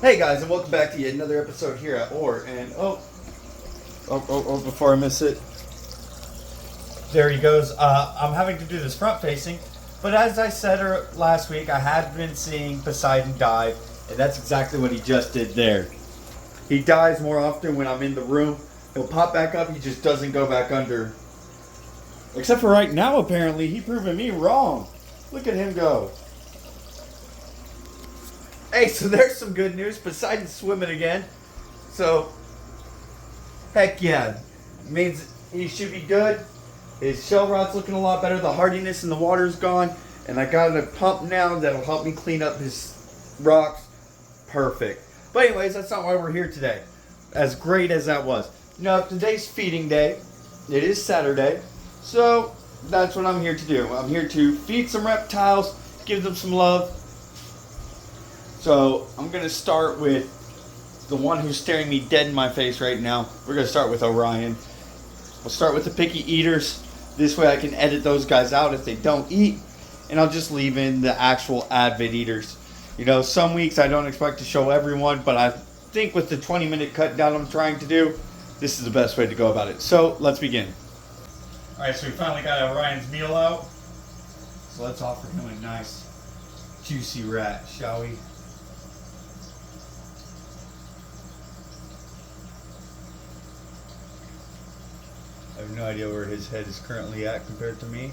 Hey guys, and welcome back to yet another episode here at O.A.R. And before I miss it, there he goes. I'm having to do this front facing, but as I said last week, I had been seeing Poseidon dive, and that's exactly what he just did there. He dives more often when I'm in the room. He'll pop back up, he just doesn't go back under. Except for right now, apparently, he proving me wrong. Look at him go. Hey, so there's some good news. Poseidon's swimming again. So, heck yeah. Means he should be good. His shell rod's looking a lot better. The hardiness in the water's gone. And I got a pump now that'll help me clean up his rocks. Perfect. But anyways, that's not why we're here today. As great as that was. No, today's feeding day. It is Saturday. So, that's what I'm here to do. I'm here to feed some reptiles, give them some love. So I'm going to start with the one who's staring me dead in my face right now. We're going to start with Orion. We'll start with the picky eaters. This way I can edit those guys out if they don't eat. And I'll just leave in the actual avid eaters. You know, some weeks I don't expect to show everyone, but I think with the 20-minute cut down I'm trying to do, this is the best way to go about it. So let's begin. Alright, so we finally got Orion's meal out. So let's offer him a nice juicy rat, shall we? I have no idea where his head is currently at compared to me.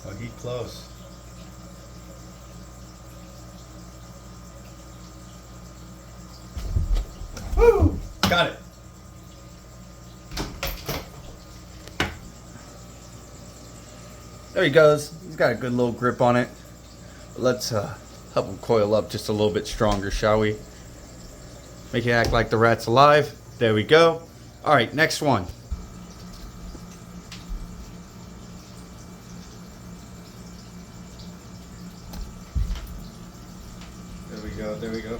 Oh, he's close. Woo! Got it. There he goes. He's got a good little grip on it. Let's help him coil up just a little bit stronger, shall we? Make it act like the rat's alive. There we go. All right, next one. There we go, there we go.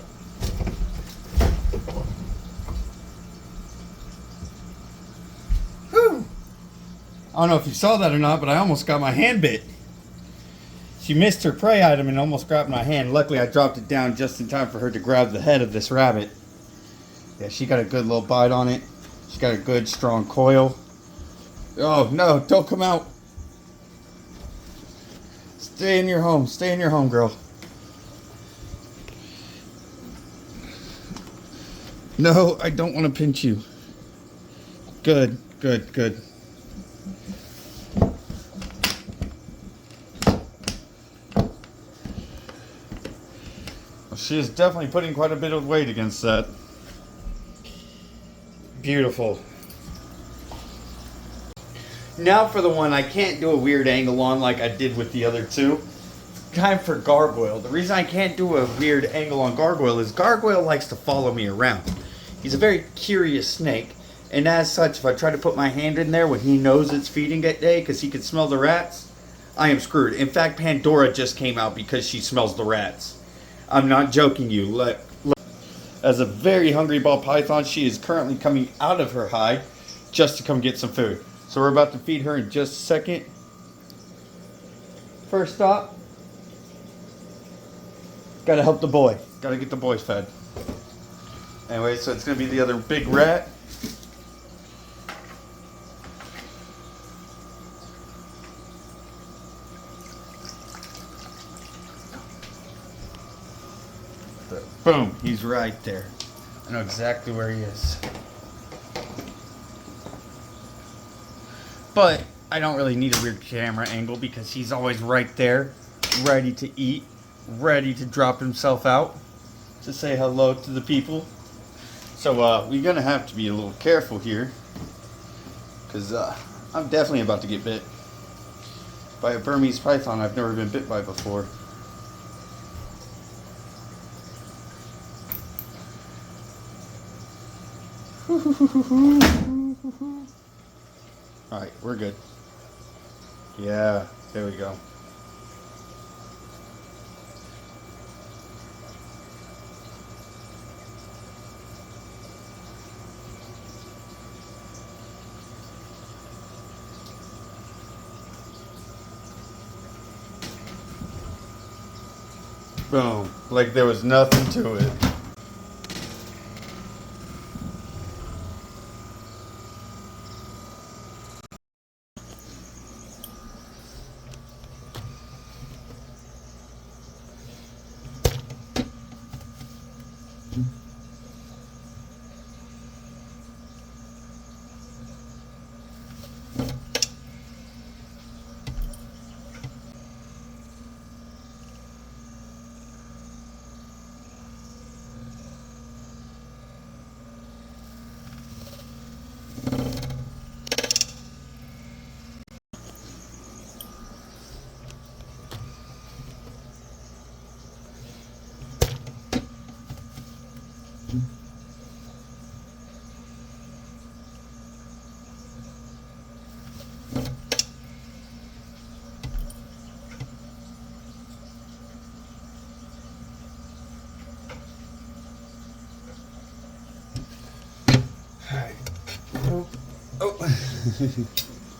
Whew. I don't know if you saw that or not, but I almost got my hand bit. She missed her prey item and almost grabbed my hand. Luckily, I dropped it down just in time for her to grab the head of this rabbit. Yeah, she got a good little bite on it. She got a good strong coil. Oh no, don't come out. Stay in your home. Stay in your home, girl. No, I don't want to pinch you. Good, good, good. Well, she is definitely putting quite a bit of weight against that. Beautiful. Now for the one I can't do a weird angle on like I did with the other two. Time for Gargoyle. The reason I can't do a weird angle on Gargoyle is Gargoyle likes to follow me around. He's a very curious snake, and as such, if I try to put my hand in there when he knows it's feeding that day because he can smell the rats, I am screwed. In fact, Pandora just came out because she smells the rats. I'm not joking you. As a very hungry ball python, she is currently coming out of her hide just to come get some food. So we're about to feed her in just a second. First stop. Gotta help the boy. Gotta get the boys fed. Anyway, so it's gonna be the other big rat. Boom, he's right there. I know exactly where he is. But I don't really need a weird camera angle because he's always right there, ready to eat, ready to drop himself out to say hello to the people. So we're gonna have to be a little careful here because I'm definitely about to get bit by a Burmese python I've never been bit by before. Alright, we're good. Yeah, there we go. Boom. Like there was nothing to it. Alright. Oh.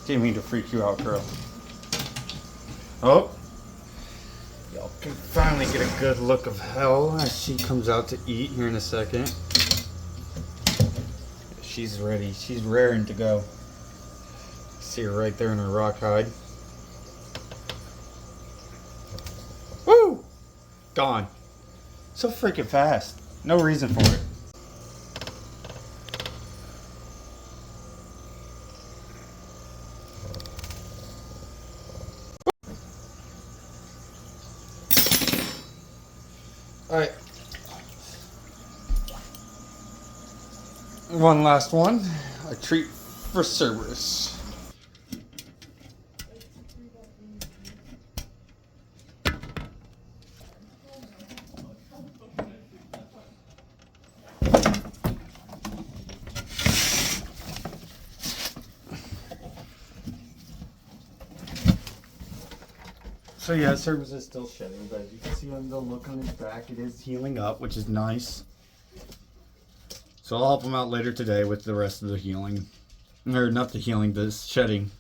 Didn't mean to freak you out, girl. Oh. Y'all can finally get a good look of Hell as she comes out to eat here in a second. She's ready. She's raring to go. See her right there in her rock hide. Woo! Gone. So freaking fast. No reason for it. Alright. One last one. A treat for Cerberus. So yeah, Cerberus is still shedding, but as you can see on the look on his back, it is healing up, which is nice. So I'll help him out later today with the rest of the healing. Or not the healing, the shedding.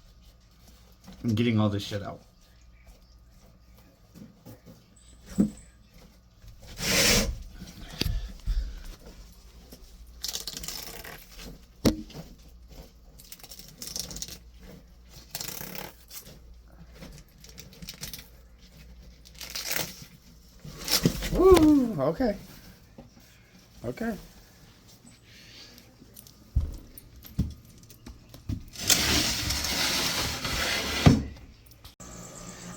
And getting all this shit out. Woo! Okay. Okay.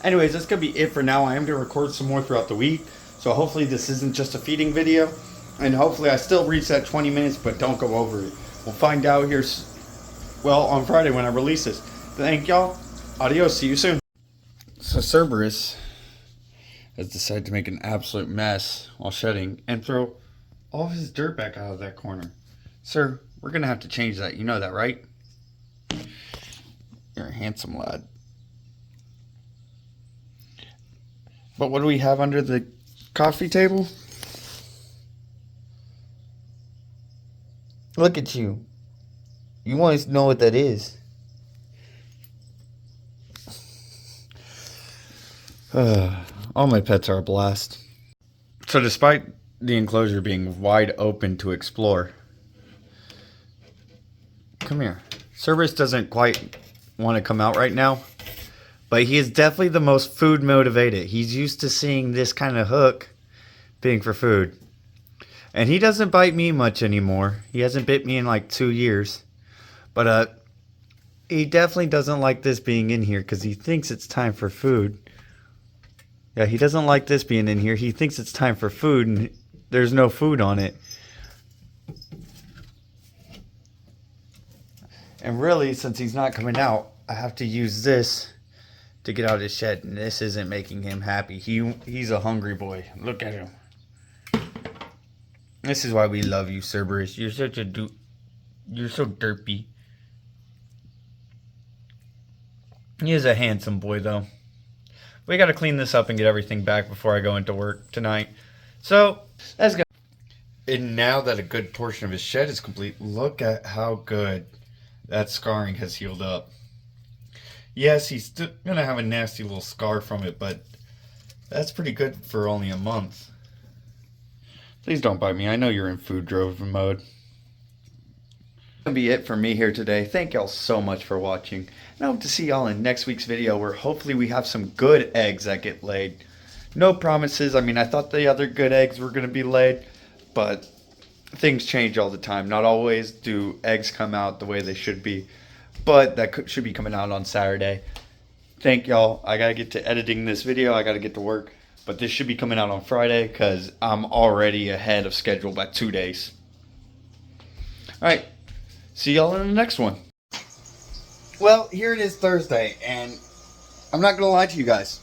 Anyways, that's going to be it for now. I am going to record some more throughout the week. So hopefully this isn't just a feeding video. And hopefully I still reach that 20 minutes, but don't go over it. We'll find out here, well, on Friday when I release this. Thank y'all. Adios. See you soon. So Cerberus has decided to make an absolute mess while shedding and throw all of his dirt back out of that corner. Sir, we're going to have to change that. You know that, right? You're a handsome lad. But what do we have under the coffee table? Look at you. You want to know what that is. All my pets are a blast. So despite the enclosure being wide open to explore, come here. Cerberus doesn't quite want to come out right now. But he is definitely the most food motivated. He's used to seeing this kind of hook being for food. And he doesn't bite me much anymore. He hasn't bit me in like 2 years. But he definitely doesn't like this being in here because he thinks it's time for food. Yeah, he doesn't like this being in here. He thinks it's time for food and there's no food on it. And really, since he's not coming out, I have to use this to get out of his shed, and this isn't making him happy. He's a hungry boy. Look at him. This is why we love you, Cerberus. You're such a you're so derpy. He is a handsome boy, though. We got to clean this up and get everything back before I go into work tonight. So let's go. And now that a good portion of his shed is complete, look at how good that scarring has healed up. Yes, he's still going to have a nasty little scar from it, but That's pretty good for only a month. Please don't bite me. I know you're in food drove mode. That's gonna be it for me here today. Thank y'all so much for watching. And I hope to see y'all in next week's video where hopefully we have some good eggs that get laid. No promises. I mean, I thought the other good eggs were gonna be laid, but things change all the time. Not always do eggs come out the way they should be, but that should be coming out on Saturday. Thank y'all. I gotta get to editing this video. I gotta get to work, but this should be coming out on Friday because I'm already ahead of schedule by 2 days. All right, see y'all in the next one. Well, here it is Thursday, and I'm not gonna lie to you guys.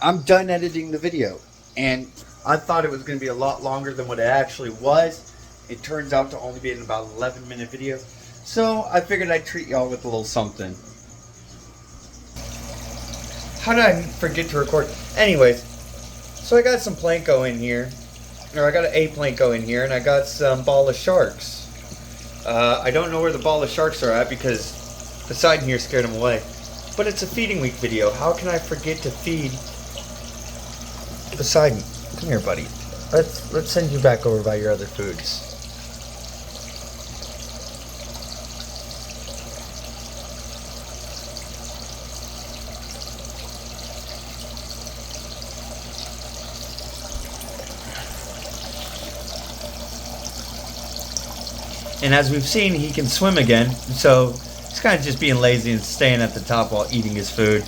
I'm done editing the video, and I thought it was gonna be a lot longer than what it actually was. It turns out to only be an about 11-minute video, so I figured I'd treat y'all with a little something. How did I forget to record? Anyways, so I got some Planko in here, or I got a Planko in here, and I got some ball of sharks. I don't know where the ball of sharks are at because Poseidon here scared them away. But it's a feeding week video. How can I forget to feed Poseidon? Come here, buddy. Let's send you back over by your other foods. And as we've seen, he can swim again, so he's kind of just being lazy and staying at the top while eating his food.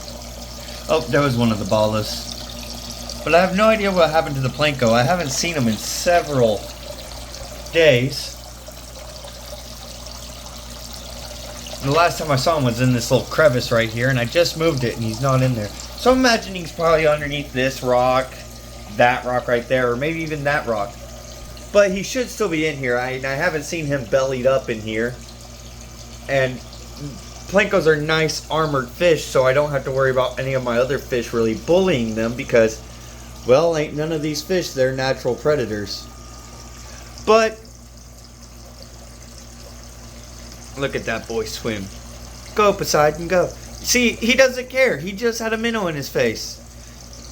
Oh, there was one of the ballas. But I have no idea what happened to the Planko. I haven't seen him in several days. And the last time I saw him was in this little crevice right here, and I just moved it, and he's not in there. So I'm imagining he's probably underneath this rock, that rock right there, or maybe even that rock. But he should still be in here. I haven't seen him bellied up in here. And Plankos are nice armored fish, so I don't have to worry about any of my other fish really bullying them because, well, ain't none of these fish, they're natural predators. But look at that boy swim. Go, Poseidon, go. See, he doesn't care. He just had a minnow in his face.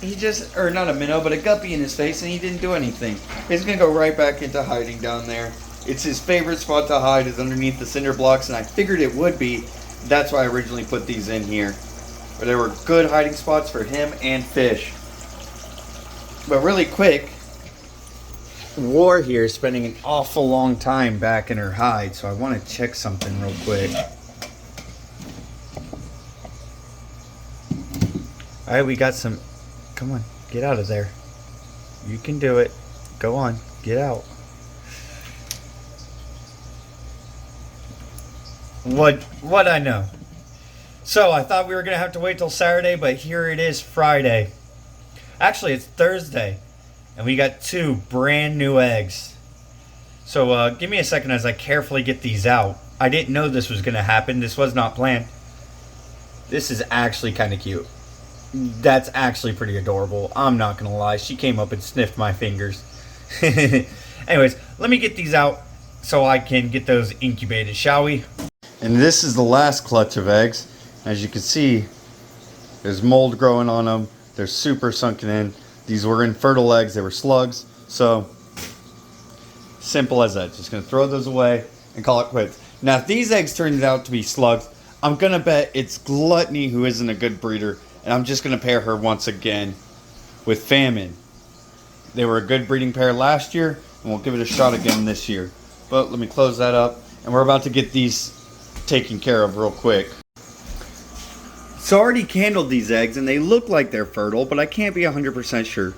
He just, or not a minnow, but a guppy in his face, and he didn't do anything. He's going to go right back into hiding down there. It's his favorite spot to hide is underneath the cinder blocks, and I figured it would be. That's why I originally put these in here. But they were good hiding spots for him and fish. But really quick, O.A.R here is spending an awful long time back in her hide, so I want to check something real quick. Alright, we got some... Come on, get out of there. You can do it. Go on, get out. What I know. So I thought we were gonna have to wait till Saturday, but here it is Friday. Actually, it's Thursday, and we got 2 brand new eggs. So give me a second as I carefully get these out. I didn't know this was gonna happen. This was not planned. This is actually kind of cute. That's actually pretty adorable. I'm not gonna lie. She came up and sniffed my fingers. Anyways, let me get these out so I can get those incubated, shall we? And this is the last clutch of eggs. As you can see, there's mold growing on them. They're super sunken in. These were infertile eggs. They were slugs. So, simple as that. Just gonna throw those away and call it quits. Now, if these eggs turned out to be slugs, I'm gonna bet it's Gluttony who isn't a good breeder. And I'm just going to pair her once again with Famine. They were a good breeding pair last year, and we'll give it a shot again this year. But let me close that up, and we're about to get these taken care of real quick. So I already candled these eggs, and they look like they're fertile, but I can't be 100% sure.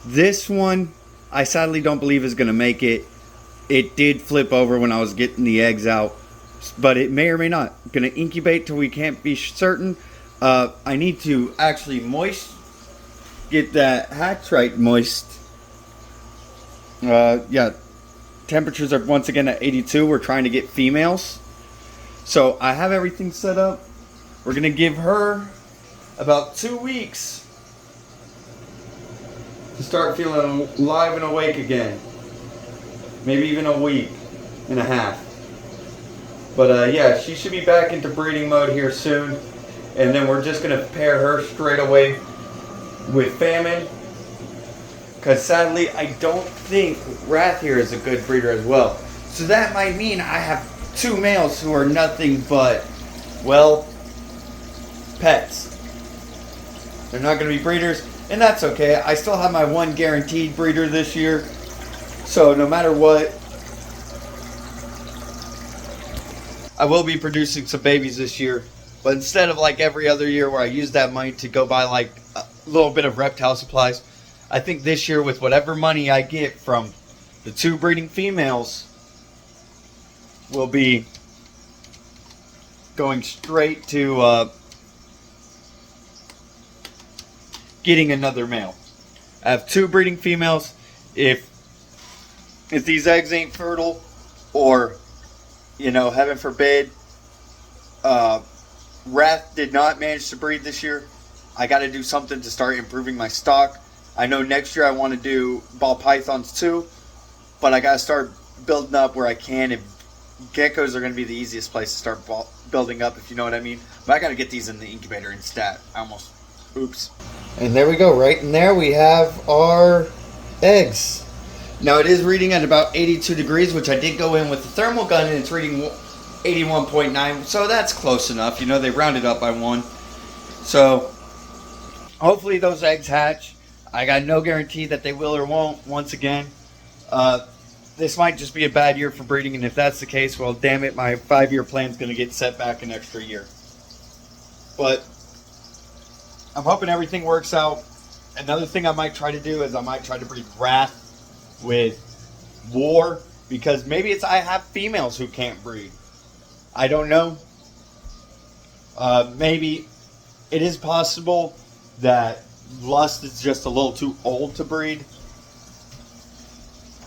This one, I sadly don't believe is going to make it. It did flip over when I was getting the eggs out, but it may or may not. Going to incubate till we can't be certain. I need to actually get that hatch right moist. Yeah, temperatures are once again at 82. We're trying to get females. So I have everything set up. We're going to give her about 2 weeks to start feeling alive and awake again. Maybe even a week and a half. But yeah, she should be back into breeding mode here soon. And then we're just going to pair her straight away with Famine. Because sadly, I don't think Wrath here is a good breeder as well. So that might mean I have 2 males who are nothing but, well, pets. They're not going to be breeders, and that's okay. I still have my 1 guaranteed breeder this year. So no matter what, I will be producing some babies this year. But instead of like every other year where I use that money to go buy like a little bit of reptile supplies, I think this year with whatever money I get from the 2 breeding females will be going straight to getting another male. I have 2 breeding females. If these eggs ain't fertile, or heaven forbid, Wrath did not manage to breed this year, I got to do something to start improving my stock. I know next year I want to do ball pythons too, but I got to start building up where I can. And geckos are going to be the easiest place to start building up, if you know what I mean. But I got to get these in the incubator instead. Oops. And there we go. Right in there we have our eggs. Now it is reading at about 82 degrees, which I did go in with the thermal gun, and it's reading 81.9. So that's close enough. They rounded up by 1. So hopefully those eggs hatch. I got no guarantee that they will or won't. Once again, this might just be a bad year for breeding, and if that's the case, well, damn it, my 5-year plan is going to get set back an extra year. But I'm hoping everything works out. Another thing I might try to do is I might try to breed Wrath with O.A.R, because maybe I have females who can't breed. I don't know. Maybe it is possible that Lust is just a little too old to breed.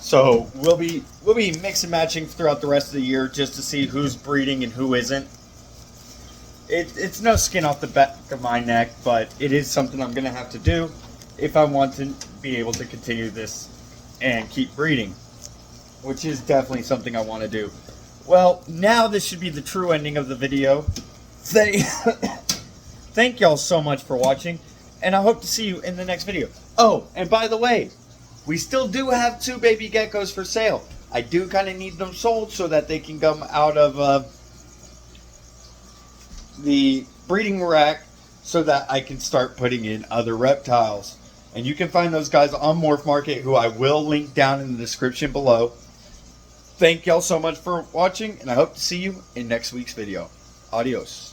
So we'll be mix and matching throughout the rest of the year just to see who's breeding and who isn't. It's no skin off the back of my neck, but it is something I'm going to have to do if I want to be able to continue this and keep breeding, which is definitely something I want to do. Well, now this should be the true ending of the video. Thank y'all so much for watching, and I hope to see you in the next video. Oh, and by the way, we still do have 2 baby geckos for sale. I do kind of need them sold so that they can come out of the breeding rack so that I can start putting in other reptiles. And you can find those guys on Morph Market, who I will link down in the description below. Thank y'all so much for watching, and I hope to see you in next week's video. Adios.